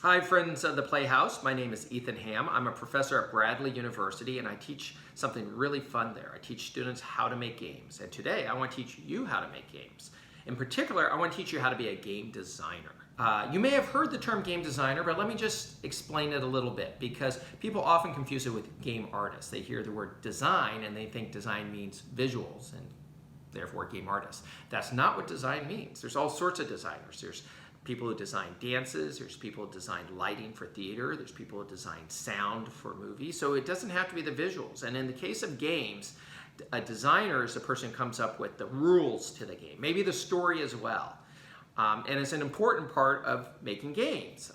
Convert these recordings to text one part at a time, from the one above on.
Hi friends of the PlayHouse, my name is Ethan Ham. I'm a professor at Bradley University and I teach something really fun there. I teach students how to make games, and today I want to teach you how to make games. In particular, I want to teach you how to be a game designer. You may have heard the term game designer, but let me just explain it a little bit because people often confuse it with game artist. They hear the word design and they think design means visuals and therefore game artist. That's not what design means. There's all sorts of designers. There's people who design dances, there's people who design lighting for theater, there's people who design sound for movies, so it doesn't have to be the visuals. And in the case of games, a designer is the person who comes up with the rules to the game, maybe the story as well. And it's an important part of making games.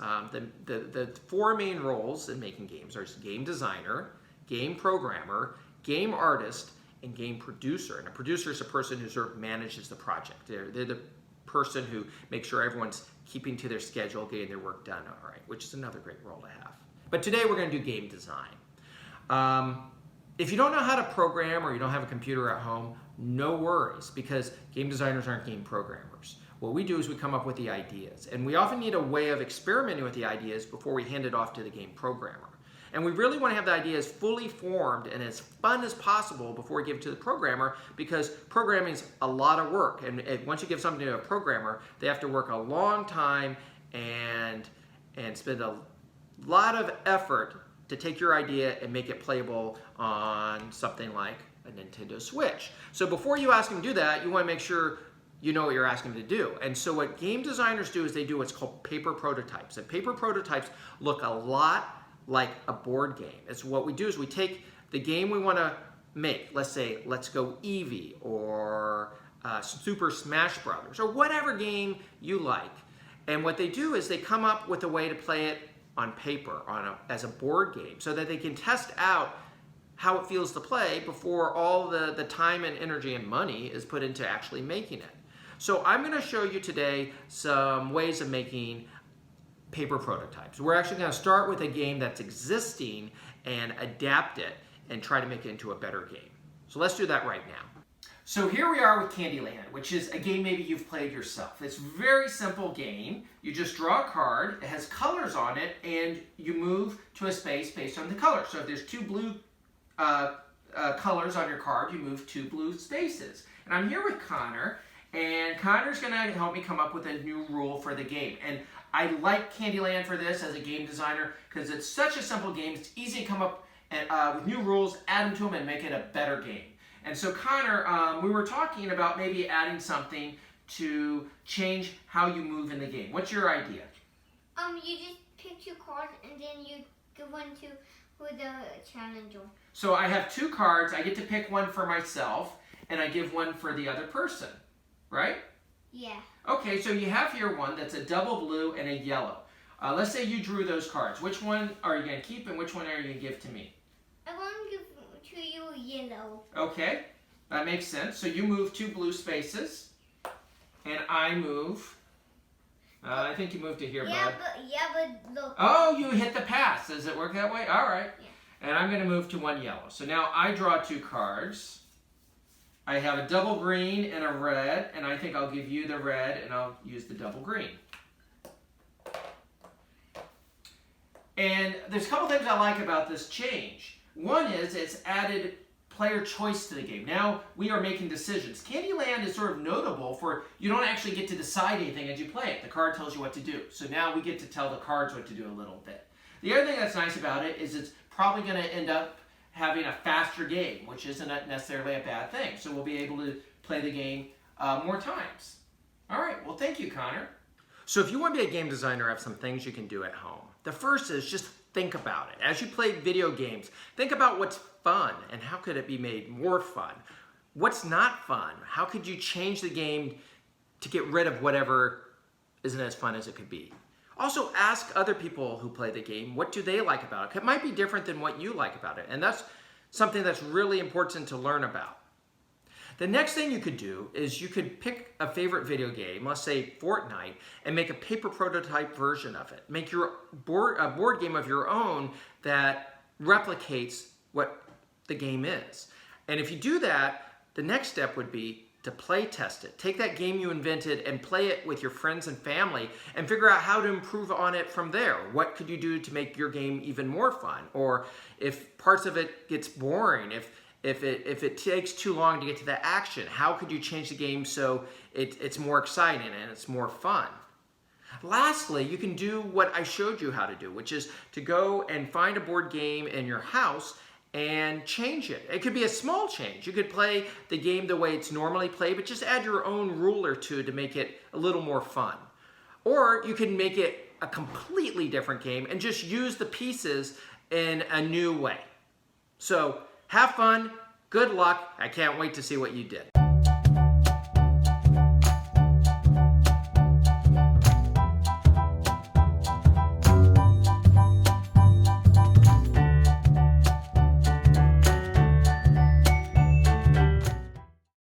The four main roles in making games are game designer, game programmer, game artist, and game producer. And a producer is a person who sort of manages the project. They're the person who makes sure everyone's keeping to their schedule, getting their work done all right, which is another great role to have. But today we're going to do game design. If you don't know how to program or you don't have a computer at home, no worries, because game designers aren't game programmers. What we do is we come up with the ideas, and we often need a way of experimenting with the ideas before we hand it off to the game programmer. And we really want to have the ideas fully formed and as fun as possible before we give it to the programmer, because programming is a lot of work. And once you give something to a programmer, they have to work a long time and spend a lot of effort to take your idea and make it playable on something like a Nintendo Switch. So before you ask them to do that, you want to make sure you know what you're asking them to do. And so what game designers do is they do what's called paper prototypes. And paper prototypes look a lot like a board game. It's what we do is we take the game we want to make. Let's say, let's go Eevee or Super Smash Brothers or whatever game you like. And what they do is they come up with a way to play it on paper, as a board game, so that they can test out how it feels to play before all the time and energy and money is put into actually making it. So I'm going to show you today some ways of making paper prototypes. We're actually going to start with a game that's existing and adapt it and try to make it into a better game. So let's do that right now. So here we are with Candyland, which is a game maybe you've played yourself. It's a very simple game. You just draw a card, it has colors on it, and you move to a space based on the color. So if there's two blue colors on your card, you move two blue spaces. And I'm here with Connor, and Connor's going to help me come up with a new rule for the game. And I like Candyland for this as a game designer because it's such a simple game. It's easy to come up with new rules, add them to them, and make it a better game. And so Connor, we were talking about maybe adding something to change how you move in the game. What's your idea? You just pick two cards and then you give one to the challenger. So I have two cards. I get to pick one for myself, and I give one for the other person, right? Yeah. Okay, so you have here one that's a double blue and a yellow. Let's say you drew those cards. Which one are you going to keep and which one are you going to give to me? I want to give to you yellow. Okay, that makes sense. So you move two blue spaces, and I move. I think you moved to here, bud. But look. Oh, you hit the pass. Does it work that way? All right. Yeah. And I'm going to move to one yellow. So now I draw two cards. I have a double green and a red, and I think I'll give you the red, and I'll use the double green. And there's a couple things I like about this change. One is it's added player choice to the game. Now we are making decisions. Candyland is sort of notable for you don't actually get to decide anything as you play it. The card tells you what to do. So now we get to tell the cards what to do a little bit. The other thing that's nice about it is it's probably going to end up having a faster game, which isn't necessarily a bad thing. So we'll be able to play the game more times. All right, well, thank you, Connor. So if you want to be a game designer, I have some things you can do at home. The first is just think about it. As you play video games, think about what's fun and how could it be made more fun. What's not fun? How could you change the game to get rid of whatever isn't as fun as it could be? Also, ask other people who play the game, what do they like about it? It might be different than what you like about it, and that's something that's really important to learn about. The next thing you could do is you could pick a favorite video game, let's say Fortnite, and make a paper prototype version of it. Make a board game of your own that replicates what the game is. And if you do that, the next step would be to play test it. Take that game you invented and play it with your friends and family and figure out how to improve on it from there. What could you do to make your game even more fun? Or if parts of it gets boring, if it takes too long to get to the action, how could you change the game so it's more exciting and it's more fun? Lastly, you can do what I showed you how to do, which is to go and find a board game in your house and change it. It could be a small change. You could play the game the way it's normally played, but just add your own rule or two to make it a little more fun. Or you can make it a completely different game and just use the pieces in a new way. So have fun, good luck. I can't wait to see what you did.